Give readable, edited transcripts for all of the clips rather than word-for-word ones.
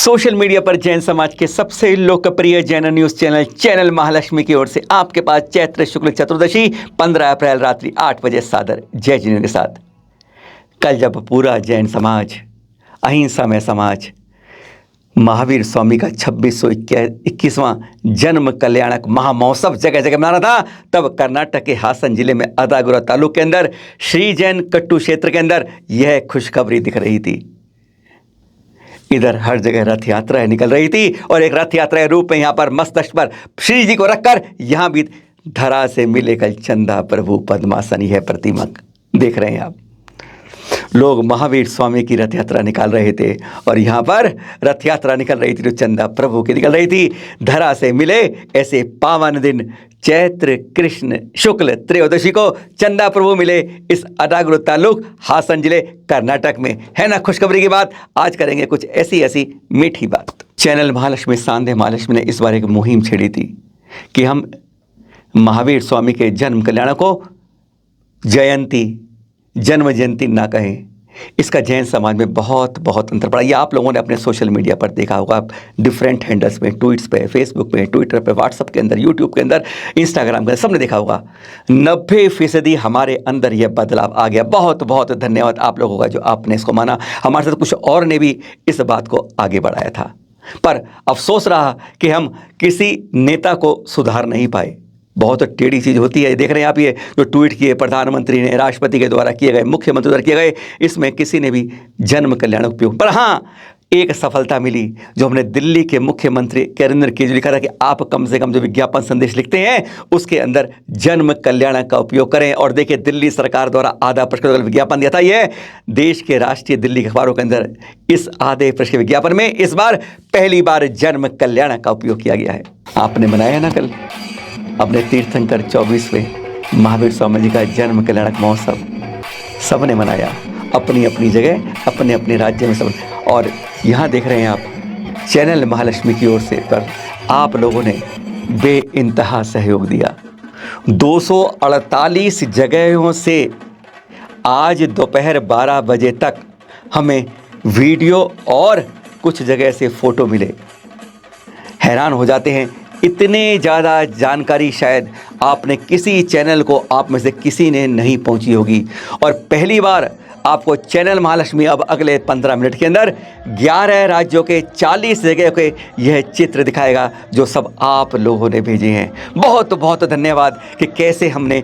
Social media पर जैन समाज के सबसे लोकप्रिय जैन न्यूज चैनल महालक्ष्मी की ओर से आपके पास चैत्र शुक्ल चतुर्दशी 15 अप्रैल रात्रि 8 बजे सादर जय जिनेन्द्र के साथ। कल जब पूरा जैन समाज अहिंसामय समाज महावीर स्वामी का 2621वां जन्म कल्याणक महामहोत्सव जगह जगह मना रहा था, तब कर्नाटक के हासन जिले में अदागुरा तालुक के अंदर श्री जैन कट्टू क्षेत्र के अंदर यह खुशखबरी दिख रही थी। इधर हर जगह रथ यात्राएं निकल रही थी और एक रथ यात्रा के रूप में यहाँ पर मस्तक पर श्री जी को रखकर यहाँ भी धरा से मिले कल चंदा प्रभु पद्मासन यह प्रतिमा देख रहे हैं आप। लोग महावीर स्वामी की रथ यात्रा निकाल रहे थे और यहाँ पर रथ यात्रा निकल रही थी तो चंदा प्रभु की निकल रही थी। धरा से मिले ऐसे पावन दिन चैत्र कृष्ण शुक्ल त्रयोदशी को चंदा प्रभु मिले इस अदागुरु तालुक हासन जिले कर्नाटक में। है ना खुशखबरी की बात। आज करेंगे कुछ ऐसी मीठी बात। चैनल महालक्ष्मी सांध्य महालक्ष्मी ने इस बार एक मुहिम छेड़ी थी कि हम महावीर स्वामी के जन्म कल्याण को जन्म जयंती ना कहें। इसका जैन समाज में बहुत अंतर पड़ा। ये आप लोगों ने अपने सोशल मीडिया पर देखा होगा, डिफरेंट हैंडल्स में, ट्वीट्स पे, फेसबुक पे, ट्विटर पे, व्हाट्सअप के अंदर, यूट्यूब के अंदर, इंस्टाग्राम के अंदर, सबने देखा होगा। 90% हमारे अंदर यह बदलाव आ गया। बहुत धन्यवाद आप लोगों का जो आपने इसको माना। हमारे साथ कुछ और ने भी इस बात को आगे बढ़ाया था, पर अफसोस रहा कि हम किसी नेता को सुधार नहीं पाए। बहुत टेढ़ी चीज़ होती है। देख रहे हैं आप, ये जो ट्वीट किए प्रधानमंत्री ने, राष्ट्रपति के द्वारा किए गए, मुख्यमंत्री द्वारा किए गए, इसमें किसी ने भी जन्म कल्याण उपयोग। पर हाँ, एक सफलता मिली जो हमने दिल्ली के मुख्यमंत्री अरविंद केजरीवाल लिखा था कि आप कम से कम जो विज्ञापन संदेश लिखते हैं उसके अंदर जन्म कल्याण का उपयोग करें। और देखिए, दिल्ली सरकार द्वारा आधा पृष्ठ का विज्ञापन दिया था। यह देश के राष्ट्रीय दिल्ली के अखबारों के अंदर इस आधे पृष्ठ के विज्ञापन में इस बार पहली बार जन्म कल्याण का उपयोग किया गया है। आपने मनाया ना कल अपने तीर्थंकर 24वें महावीर स्वामी जी का जन्म कल्याणक महोत्सव। सबने मनाया अपनी अपनी जगह, अपने अपने राज्य में सब। और यहाँ देख रहे हैं आप चैनल महालक्ष्मी की ओर से पर आप लोगों ने बेइंतहा सहयोग दिया। 248 जगहों से आज दोपहर 12 बजे तक हमें वीडियो और कुछ जगह से फ़ोटो मिले। हैरान हो जाते हैं, इतने ज़्यादा जानकारी शायद आपने किसी चैनल को आप में से किसी ने नहीं पहुंची होगी। और पहली बार आपको चैनल महालक्ष्मी अब अगले 15 मिनट के अंदर 11 राज्यों के 40 जगह के यह चित्र दिखाएगा जो सब आप लोगों ने भेजे हैं। बहुत धन्यवाद कि कैसे हमने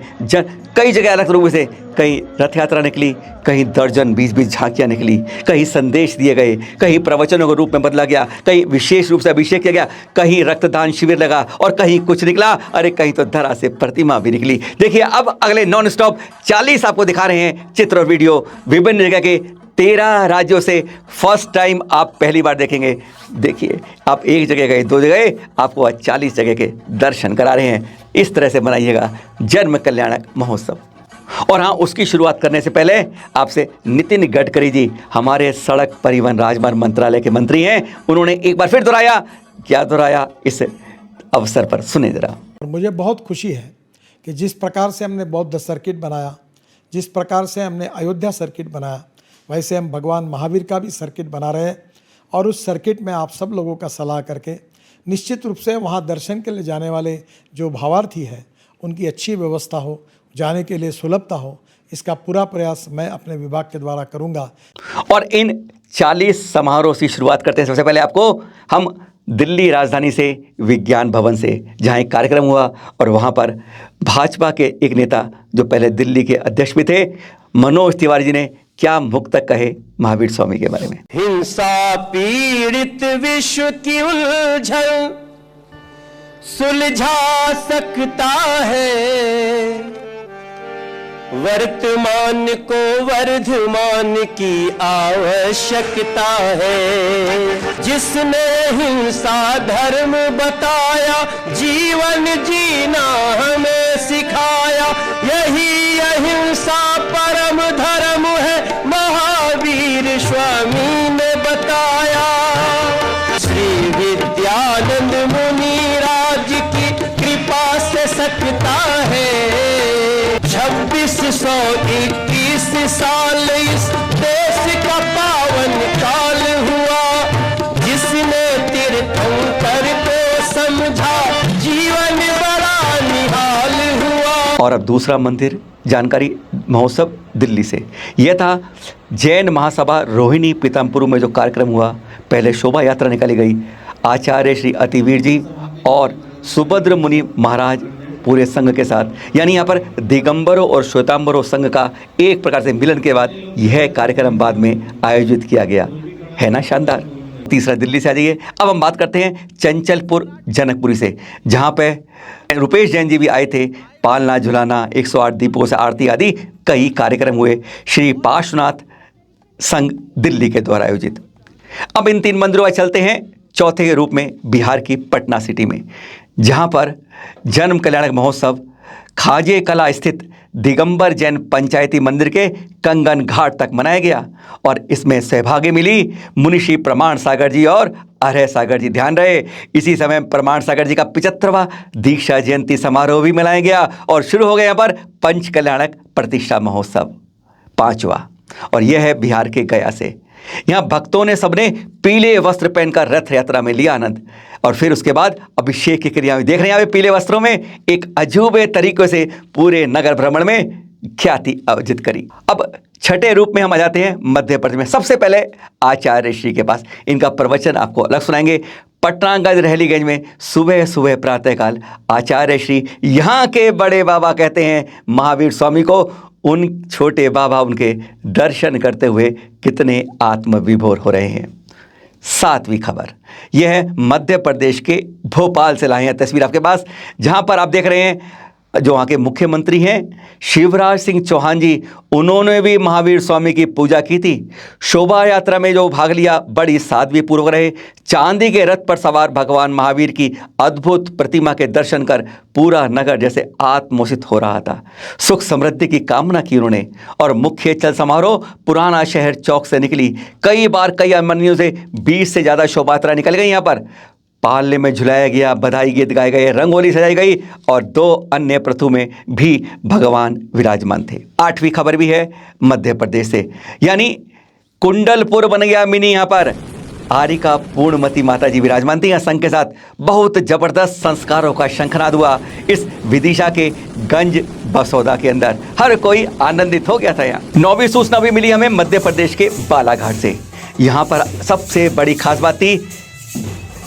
कई जगह अलग रूप से, कहीं रथ यात्रा निकली, कहीं दर्जन 20 झांकियाँ निकली, कहीं संदेश दिए गए, कहीं प्रवचनों के रूप में बदला गया, कहीं विशेष रूप से अभिषेक किया गया, कहीं रक्तदान शिविर लगा और कहीं कुछ निकला, अरे कहीं तो धरा से प्रतिमा भी निकली। देखिए, अब अगले नॉन स्टॉप 40 आपको दिखा रहे हैं चित्र और वीडियो विभिन्न जगह के 13 राज्यों से। फर्स्ट टाइम आप पहली बार देखेंगे। देखिए, आप एक जगह गए, 2 जगह गए, आपको आज 40 जगह के दर्शन करा रहे हैं। इस तरह से मनाइएगा जन्म कल्याणक महोत्सव। और हाँ, उसकी शुरुआत करने से पहले आपसे नितिन गडकरी जी, हमारे सड़क परिवहन राजमार्ग मंत्रालय के मंत्री हैं, उन्होंने एक बार फिर दोहराया। क्या दोहराया इस अवसर पर, सुने जरा। मुझे बहुत खुशी है कि जिस प्रकार से हमने बौद्ध सर्किट बनाया, जिस प्रकार से हमने अयोध्या सर्किट बनाया, वैसे हम भगवान महावीर का भी सर्किट बना रहे हैं। और उस सर्किट में आप सब लोगों का सलाह करके निश्चित रूप से वहाँ दर्शन के लिए जाने वाले जो भावार्थी हैं उनकी अच्छी व्यवस्था हो, जाने के लिए सुलभता हो, इसका पूरा प्रयास मैं अपने विभाग के द्वारा करूँगा। और इन 40 समारोह की शुरुआत करते हैं। सबसे पहले आपको हम दिल्ली राजधानी से विज्ञान भवन से, जहां एक कार्यक्रम हुआ और वहां पर भाजपा के एक नेता जो पहले दिल्ली के अध्यक्ष भी थे, मनोज तिवारी जी ने क्या मुक्तक कहे महावीर स्वामी के बारे में। हिंसा पीड़ित विश्व की उलझन सुलझा सकता है, वर्तमान को वर्धमान की आवश्यकता है। जिसने हिंसा धर्म बताया, जीवन जीना हमें सिखाया, यही अहिंसा परम धर्म है, महावीर स्वामी ने बताया। श्री विद्यानंद मुनि राज की कृपा से सकता है 2621 साल इस देश का पावन काल हुआ, जिसने समझा जीवन बड़ा निहाल हुआ। और अब दूसरा मंदिर जानकारी महोत्सव दिल्ली से। यह था जैन महासभा रोहिणी पीतमपुर में जो कार्यक्रम हुआ। पहले शोभा यात्रा निकाली गई, आचार्य श्री अतिवीर जी और सुभद्र मुनि महाराज पूरे संघ के साथ, यानी यहाँ पर दिगंबरों और श्वेतांबरों संघ का एक प्रकार से मिलन के बाद यह कार्यक्रम बाद में आयोजित किया गया। है ना शानदार। तीसरा दिल्ली से आ जाइए। अब हम बात करते हैं चंचलपुर जनकपुरी से, जहाँ पे रुपेश जैन जी भी आए थे। पालना झुलाना, 108 दीपों से आरती आदि कई कार्यक्रम हुए श्री पार्श्वनाथ संघ दिल्ली के द्वारा आयोजित। अब इन 3 मंदिरों में चलते हैं चौथे के रूप में बिहार की पटना सिटी में, जहाँ पर जन्म कल्याणक महोत्सव खाजे कला स्थित दिगंबर जैन पंचायती मंदिर के कंगन घाट तक मनाया गया। और इसमें सहभागी मिली मुनिषी प्रमाण सागर जी और अरह सागर जी। ध्यान रहे, इसी समय प्रमाण सागर जी का 75वां दीक्षा जयंती समारोह भी मनाया गया और शुरू हो गया यहाँ पर पंच कल्याणक प्रतिष्ठा महोत्सव 5वां। और यह है बिहार के गया से। यहाँ भक्तों ने सबने पीले वस्त्र पहनकर रथ यात्रा में लिया आनंद। और फिर उसके बाद अभिषेक की क्रिया में देख रहे हैं यहाँ पे पीले वस्त्रों में एक अजूबे तरीके से पूरे नगर भ्रमण में ख्याति अर्जित करी। अब छठे रूप में हम आ जाते हैं मध्य प्रदेश में। सबसे पहले आचार्य श्री के पास, इनका प्रवचन आपको अलग सुनाएंगे। पटनागंज रहलीगंज में सुबह सुबह प्रातःकाल आचार्य श्री यहाँ के बड़े बाबा कहते हैं महावीर स्वामी को, उन छोटे बाबा उनके दर्शन करते हुए कितने आत्मविभोर हो रहे हैं। 7वीं खबर यह है मध्य प्रदेश के भोपाल से लाए हैं तस्वीर आपके पास, जहां पर आप देख रहे हैं जो वहाँ के मुख्यमंत्री हैं शिवराज सिंह चौहान जी, उन्होंने भी महावीर स्वामी की पूजा की थी। शोभा यात्रा में जो भाग लिया बड़ी सादगी पूर्वक रहे। चांदी के रथ पर सवार भगवान महावीर की अद्भुत प्रतिमा के दर्शन कर पूरा नगर जैसे आत्मोषित हो रहा था। सुख समृद्धि की कामना की उन्होंने। और मुख्य चल समारोह पुराना शहर चौक से निकली। कई बार कई मंदिरों से 20 से ज़्यादा शोभा यात्रा निकल गई। यहाँ पर पालने में झुलाया गया, बधाई गीत गाए गए, रंगोली सजाई गई और 2 अन्य प्रथु में भी भगवान विराजमान थे। 8वीं खबर भी है मध्य प्रदेश से, यानी कुंडलपुर बन गया मिनी। यहाँ पर आरिका पूर्णमती माता जी विराजमान थी। यहाँ संघ के साथ बहुत जबरदस्त संस्कारों का शंखनाद हुआ इस विदिशा के गंज बसौदा के अंदर। हर कोई आनंदित हो गया था। यहाँ 9वीं सूचना भी मिली हमें मध्य प्रदेश के बालाघाट से। यहाँ पर सबसे बड़ी खास बात थी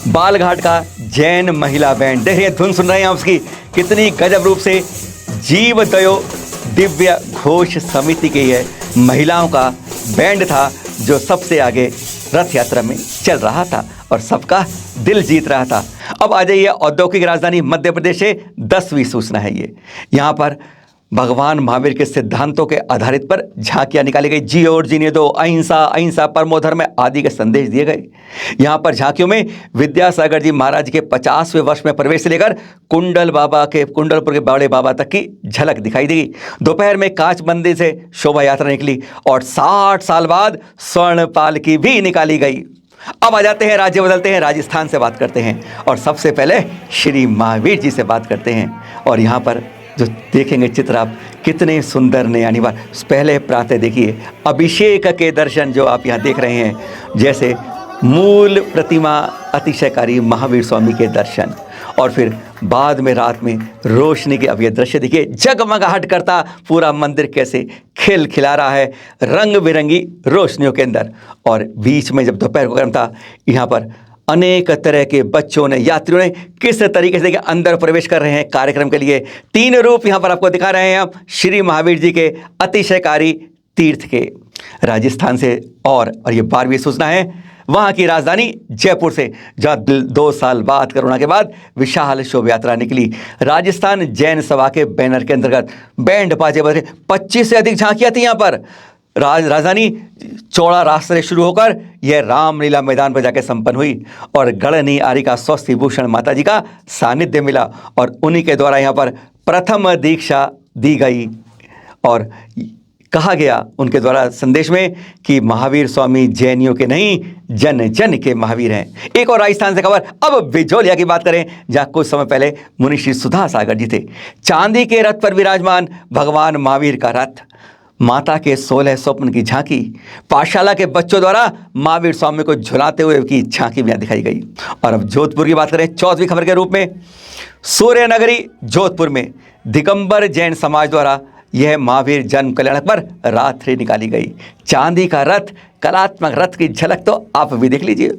बालघाट का जैन महिला बैंड। देखिए धुन सुन रहे हैं उसकी, कितनी गजब रूप से जीव दयो दिव्य घोष समिति के ये महिलाओं का बैंड था जो सबसे आगे रथ यात्रा में चल रहा था और सबका दिल जीत रहा था। अब आ जाइए औद्योगिक राजधानी मध्य प्रदेश से 10वीं सूचना है ये। यहाँ पर भगवान महावीर के सिद्धांतों के आधारित पर झांकियाँ निकाली गई। जियो और जीने दो, अहिंसा, अहिंसा परमो धर्म आदि के संदेश दिए गए। यहाँ पर झांकियों में विद्यासागर जी महाराज के 50वें वर्ष में प्रवेश से लेकर कुंडलपुर के बड़े बाबा तक की झलक दिखाई दी। दोपहर में कांच मंदिर से शोभा यात्रा निकली और 60 साल बाद स्वर्ण पालकी भी निकाली गई। अब आ जाते हैं, राज्य बदलते हैं, राजस्थान से बात करते हैं और सबसे पहले श्री महावीर जी से बात करते हैं। और यहाँ पर जो देखेंगे चित्र आप, कितने सुंदर ने यानी बार पहले प्रातः देखिए अभिषेक के दर्शन जो आप यहाँ देख रहे हैं, जैसे मूल प्रतिमा अतिशयकारी महावीर स्वामी के दर्शन और फिर बाद में रात में रोशनी के अब ये दृश्य देखिए, जगमगाहट करता पूरा मंदिर कैसे खिला रहा है रंग बिरंगी रोशनियों के अंदर। और बीच में जब दोपहर को गर्म था, यहाँ पर अनेक तरह के बच्चों ने, यात्रियों ने किस तरीके से अंदर प्रवेश कर रहे हैं कार्यक्रम के लिए। 3 रूप यहाँ पर आपको दिखा रहे हैं हम श्री महावीर जी के अतिशयकारी तीर्थ के राजस्थान से। और ये 12वीं सूचना है वहाँ की राजधानी जयपुर से, जहाँ 2 साल बाद कोरोना के बाद विशाल शोभा यात्रा निकली। राजस्थान जैन सभा के बैनर के अंतर्गत बैंड बाजे बजे 25 से अधिक झांकियाँ थी। यहाँ पर राजधानी चौड़ा रास्ते शुरू होकर यह रामलीला मैदान पर जाकर संपन्न हुई और गढ़नी आरिका स्वस्थ भूषण माता जी का सानिध्य मिला और उन्हीं के द्वारा यहाँ पर प्रथम दीक्षा दी गई। और कहा गया उनके द्वारा संदेश में कि महावीर स्वामी जैनियों के नहीं, जन जन के महावीर हैं। एक और राजस्थान से खबर, अब बिजोलिया की बात करें, जहाँ कुछ समय पहले मुनि श्री सुधा सागर जी थे। चांदी के रथ पर विराजमान भगवान महावीर का रथ माता के 16 स्वप्न की झांकी, पाठशाला के बच्चों द्वारा महावीर स्वामी को झुलाते हुए की झांकी भी यहाँ दिखाई गई। और अब जोधपुर की बात करें 4वीं खबर के रूप में, सूर्य नगरी जोधपुर में दिगंबर जैन समाज द्वारा यह महावीर जन्म कल्याणक पर रात्रि निकाली गई। चांदी का रथ, कलात्मक रथ की झलक तो आप भी देख लीजिए।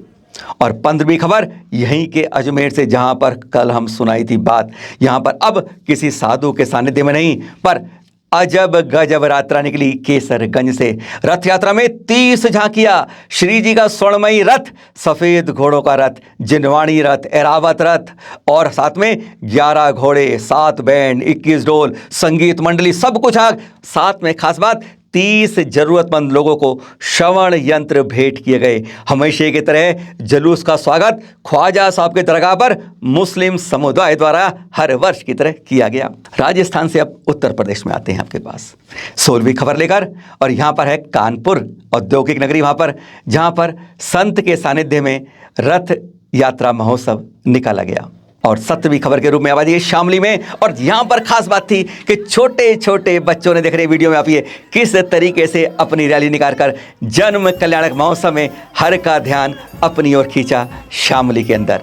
और 15वीं खबर यहीं के अजमेर से, जहां पर कल हम सुनाई थी बात, यहां पर अब किसी साधु के सानिध्य में नहीं पर अजब गजब यात्रा निकली केसरगंज से। रथ यात्रा में 30 झांकियां, श्री जी का स्वर्णमयी रथ, सफेद घोड़ों का रथ, जिनवाणी रथ, एरावत रथ और साथ में 11 घोड़े, 7 बैंड, 21 ढोल, संगीत मंडली, सब कुछ आग। साथ में खास बात 30 जरूरतमंद लोगों को श्रवण यंत्र भेंट किए गए। हमेशा की तरह जुलूस का स्वागत ख्वाजा साहब के दरगाह पर मुस्लिम समुदाय द्वारा हर वर्ष की तरह किया गया। राजस्थान से अब उत्तर प्रदेश में आते हैं आपके पास 16वीं खबर लेकर, और यहाँ पर है कानपुर औद्योगिक नगरी, वहाँ पर जहाँ पर संत के सानिध्य में रथ यात्रा महोत्सव निकाला गया। और 17वीं खबर के रूप में आवाज शामली में, और यहाँ पर खास बात थी कि छोटे छोटे बच्चों ने, देख रहे वीडियो में आप ये किस तरीके से अपनी रैली निकालकर जन्म कल्याणक महोत्सव में हर का ध्यान अपनी ओर खींचा शामली के अंदर।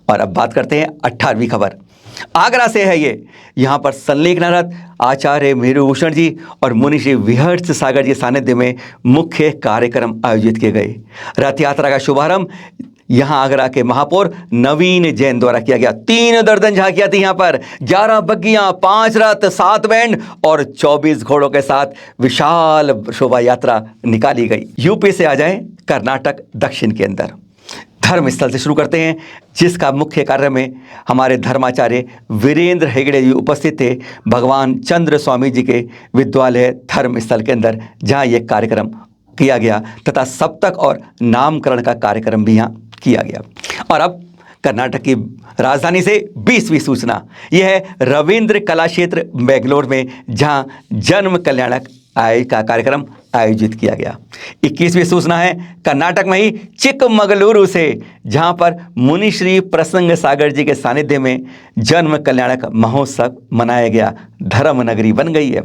और अब बात करते हैं 18वीं खबर, आगरा से है ये। यहाँ पर संलेख नारद आचार्य मेरुभूषण जी और मुनि श्री विहर्ष सागर जी सानिध्य में मुख्य कार्यक्रम आयोजित किए गए। रथ यात्रा का शुभारंभ यहाँ आगरा के महापौर नवीन जैन द्वारा किया गया। 3 दर्जन झांकियां थी यहाँ पर, 11 बग्गियां, 5 रथ, 7 बैंड और 24 घोड़ों के साथ विशाल शोभा यात्रा निकाली गई। यूपी से आ जाएं कर्नाटक दक्षिण के अंदर, धर्म स्थल से शुरू करते हैं, जिसका मुख्य कार्य में हमारे धर्माचार्य वीरेंद्र हेगड़े जी उपस्थित थे, भगवान चंद्र स्वामी जी के विद्यालय धर्म स्थल के अंदर, जहाँ यह कार्यक्रम किया गया तथा सप्तक और नामकरण का कार्यक्रम भी यहाँ किया गया। और अब कर्नाटक की राजधानी से 20वीं सूचना, यह है रविंद्र कला क्षेत्र बेंगलोर में, जहां जन्म कल्याणक आय का कार्यक्रम आयोजित किया गया। 21वीं सूचना है कर्नाटक में ही चिकमगलुरु से, जहां पर मुनि श्री प्रसंग सागर जी के सानिध्य में जन्म कल्याणक महोत्सव मनाया गया। धर्म नगरी बन गई है।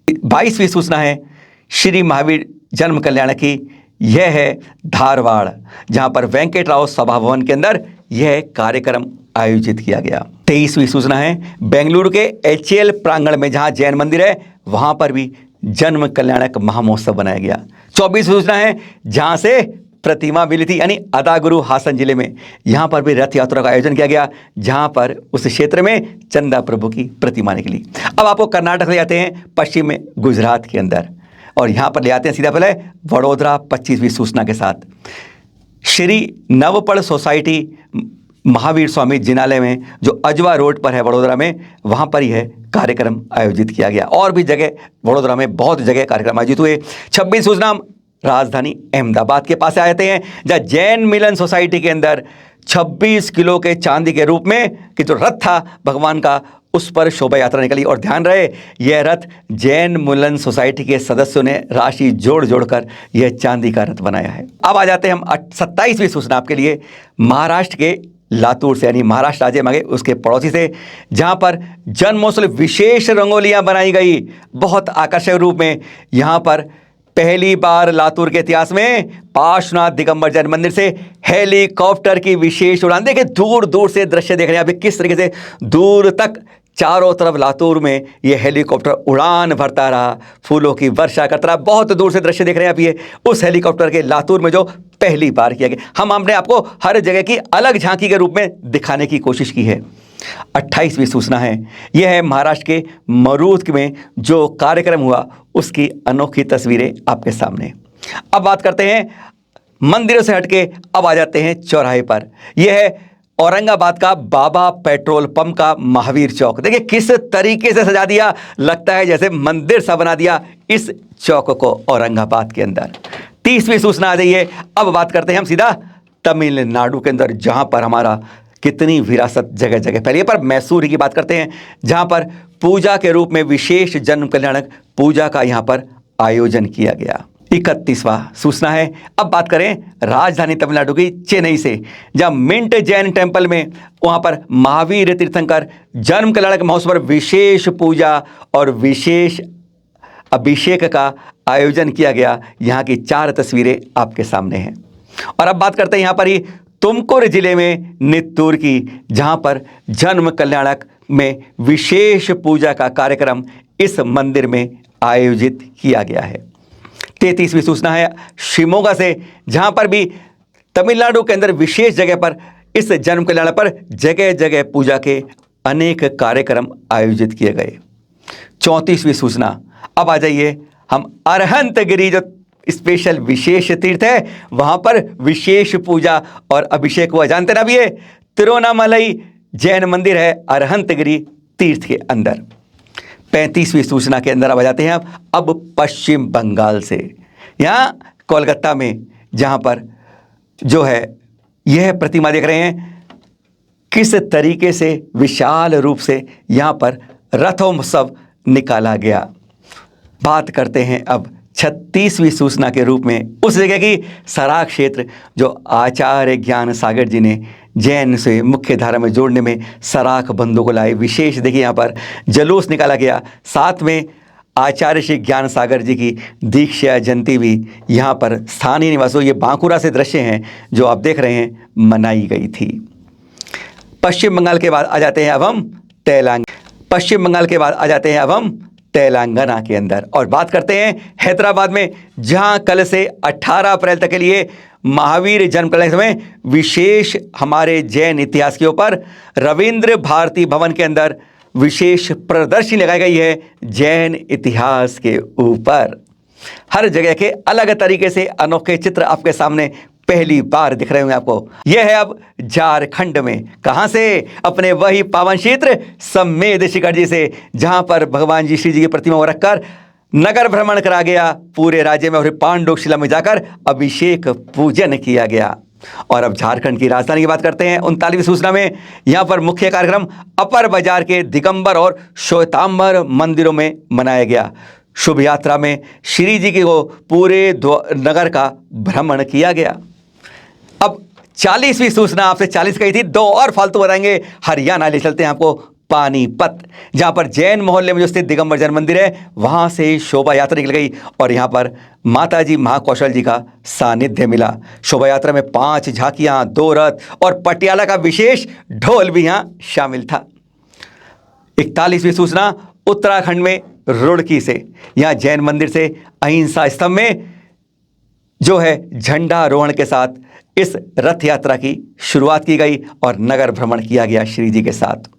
22वीं सूचना है श्री महावीर जन्म कल्याणक की, यह है धारवाड़, जहां पर वेंकटराव सभा भवन के अंदर यह कार्यक्रम आयोजित किया गया। 23वीं सूचना है बेंगलुरु के HL प्रांगण में, जहां जैन मंदिर है, वहां पर भी जन्म कल्याणक महामहोत्सव बनाया गया। 24वीं सूचना है जहां से प्रतिमा मिली थी, यानी अदागुरु हासन जिले में, यहां पर भी रथ यात्रा का आयोजन किया गया, जहां पर उस क्षेत्र में चंदा प्रभु की प्रतिमा निकली। अब आपको कर्नाटक ले जाते हैं पश्चिम में गुजरात के अंदर, और यहाँ पर ले आते हैं सीधा पहले वडोदरा 25वीं सूचना के साथ। श्री नवपड़ सोसाइटी महावीर स्वामी जिनालय में, जो अजवा रोड पर है वडोदरा में, वहाँ पर यह कार्यक्रम आयोजित किया गया। और भी जगह वडोदरा में बहुत जगह कार्यक्रम आयोजित हुए। 26 सूचना राजधानी अहमदाबाद के पास आ जाते हैं, जहाँ जैन मिलन सोसाइटी के अंदर 26 किलो के चांदी के रूप में कि जो रथ था भगवान का, उस पर शोभा यात्रा निकली। और ध्यान रहे यह रथ जैन मिलन सोसाइटी के सदस्यों ने राशि जोड़ जोड़कर यह चांदी का रथ बनाया है। अब आ जाते हैं हम 27वीं सूचना आपके लिए, महाराष्ट्र के लातूर से, यानी महाराष्ट्र राज्य में उसके पड़ोसी से, जहां पर जन्मोत्सव विशेष रंगोलियां बनाई गई बहुत आकर्षक रूप में। यहां पर पहली बार लातूर के इतिहास में पार्श्वनाथ दिगंबर जैन मंदिर से हेलीकॉप्टर की विशेष उड़ान, देखिए दूर दूर से दृश्य देख रहे हैं अभी किस तरीके से दूर तक चारों तरफ लातूर में ये हेलीकॉप्टर उड़ान भरता रहा, फूलों की वर्षा करता रहा। बहुत दूर से दृश्य देख रहे हैं आप ये उस हेलीकॉप्टर के लातूर में जो पहली बार किया गया। हम हमने आपको हर जगह की अलग झांकी के रूप में दिखाने की कोशिश की है। 28वीं सूचना है, यह है महाराष्ट्र के मरूद में जो कार्यक्रम हुआ उसकी अनोखी तस्वीरें आपके सामने। अब बात करते हैं मंदिरों से हटके, अब आ जाते हैं चौराहे पर। यह है औरंगाबाद का बाबा पेट्रोल पंप का महावीर चौक। देखिए किस तरीके से सजा दिया, लगता है जैसे मंदिर सा बना दिया इस चौक को औरंगाबाद के अंदर। 30वीं सूचना आ जाइए। अब बात करते हैं हम सीधा तमिलनाडु के अंदर, जहां पर हमारा कितनी विरासत जगह जगह फैली है। पर मैसूर की बात करते हैं, जहां पर पूजा के रूप में विशेष जन्म कल्याणक पूजा का यहां पर आयोजन किया गया। 31वां सूचना है, अब बात करें राजधानी तमिलनाडु की चेन्नई से, जहां मिंट जैन टेम्पल में वहां पर महावीर तीर्थंकर जन्म कल्याणक महोत्सव पर विशेष पूजा और विशेष अभिषेक का आयोजन किया गया। यहाँ की 4 तस्वीरें आपके सामने हैं। और अब बात करते हैं यहाँ पर ही तुमकुर जिले में नित्तूर की, जहाँ पर जन्म कल्याणक में विशेष पूजा का कार्यक्रम इस मंदिर में आयोजित किया गया है। 33वीं सूचना है शिमोगा से, जहाँ पर भी तमिलनाडु के अंदर विशेष जगह पर इस जन्म कल्याण पर जगह जगह पूजा के अनेक कार्यक्रम आयोजित किए गए। 34वीं सूचना, अब आ जाइए हम अरहंतगिरी, जो स्पेशल विशेष तीर्थ है, वहां पर विशेष पूजा और अभिषेक हुआ। जानते ना भी ये तिरुवन्नामलई जैन मंदिर है अरहंतगिरी तीर्थ के अंदर। 35वीं सूचना के अंदर अब आ जाते हैं अब पश्चिम बंगाल से। यहाँ कोलकाता में जहाँ पर जो है यह प्रतिमा देख रहे हैं, किस तरीके से विशाल रूप से यहाँ पर रथोत्सव निकाला गया। बात करते हैं अब 36वीं सूचना के रूप में उस जगह की, सराय क्षेत्र, जो आचार्य ज्ञान सागर जी ने जैन से मुख्य धारा में जोड़ने में सराख बंधु को लाए। विशेष देखिए यहाँ पर जुलूस निकाला गया, साथ में आचार्य श्री ज्ञान सागर जी की दीक्षा जयंती भी यहाँ पर स्थानीय निवासों, ये बांकुरा से दृश्य हैं जो आप देख रहे हैं, मनाई गई थी। पश्चिम बंगाल के बाद आ जाते हैं अब हम तेलंगाना के अंदर और बात करते हैं हैदराबाद में, जहां कल से 18 अप्रैल तक के लिए महावीर जन्म कल्याण में विशेष हमारे जैन इतिहास के ऊपर रविंद्र भारती भवन के अंदर विशेष प्रदर्शनी लगाई गई है जैन इतिहास के ऊपर। हर जगह के अलग तरीके से अनोखे चित्र आपके सामने पहली बार दिख रहे होंगे आपको। यह है अब झारखंड में, कहां से, अपने वही पावन क्षेत्र सम्मेद शिखर जी से, जहां पर भगवान जी श्री जी की प्रतिमा को रखकर नगर भ्रमण करा गया पूरे राज्य में और पांडुशिला में जाकर अभिषेक पूजन किया गया। और अब झारखंड की राजधानी की बात करते हैं 39वीं सूचना में। यहां पर मुख्य कार्यक्रम अपर बाजार के दिगंबर और श्वेतांबर मंदिरों में मनाया गया। शुभ यात्रा में श्री जी को पूरे नगर का भ्रमण किया गया। अब 40वीं सूचना, आपसे 40 कही थी, 2 और फालतू बताएंगे। हरियाणा ले चलते हैं आपको पानीपत, जहां पर जैन मोहल्ले में जो स्थित दिगंबर जैन मंदिर है, वहां से शोभा यात्रा निकल गई और यहां पर माताजी महाकौशल जी का सानिध्य मिला। शोभा यात्रा में 5 झांकियां, 2 रथ और पटियाला का विशेष ढोल भी यहां शामिल था। 41वीं सूचना उत्तराखंड में रुड़की से, यहां जैन मंदिर से अहिंसा स्तंभ में जो है झंडारोहण के साथ इस रथ यात्रा की शुरुआत की गई और नगर भ्रमण किया गया श्री जी के साथ।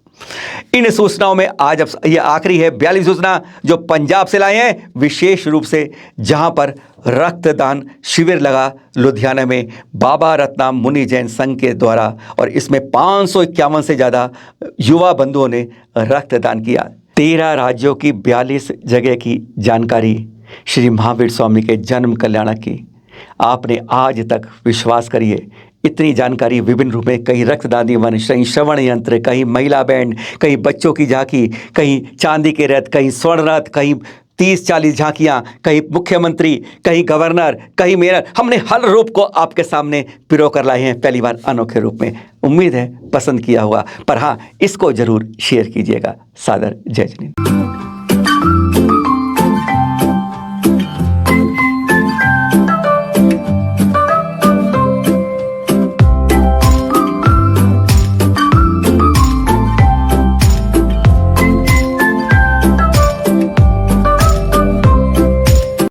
इन सूचनाओं में आज अब यह आखिरी है 42वीं सूचना, जो पंजाब से लाए हैं विशेष रूप से, जहां पर रक्तदान शिविर लगा लुधियाना में बाबा रत्नाम मुनि जैन संघ के द्वारा और इसमें 551 से ज़्यादा युवा बंधुओं ने रक्तदान किया। 13 राज्यों की 42 जगह की जानकारी श्री महावीर स्वामी के जन्म कल्याण की आपने आज तक, विश्वास करिए, इतनी जानकारी विभिन्न रूप में, कहीं रक्तदान वन, कहीं श्रवण यंत्र, कहीं महिला बैंड, कहीं बच्चों की झांकी, कहीं चांदी के रथ, कहीं स्वर्ण रथ, कहीं 30-40 झांकियाँ, कहीं मुख्यमंत्री, कहीं गवर्नर, कहीं मेयर, हमने हर रूप को आपके सामने पिरो कर लाए हैं पहली बार अनोखे रूप में। उम्मीद है पसंद किया होगा, पर हाँ, इसको जरूर शेयर कीजिएगा। सादर जय जिनेंद्र।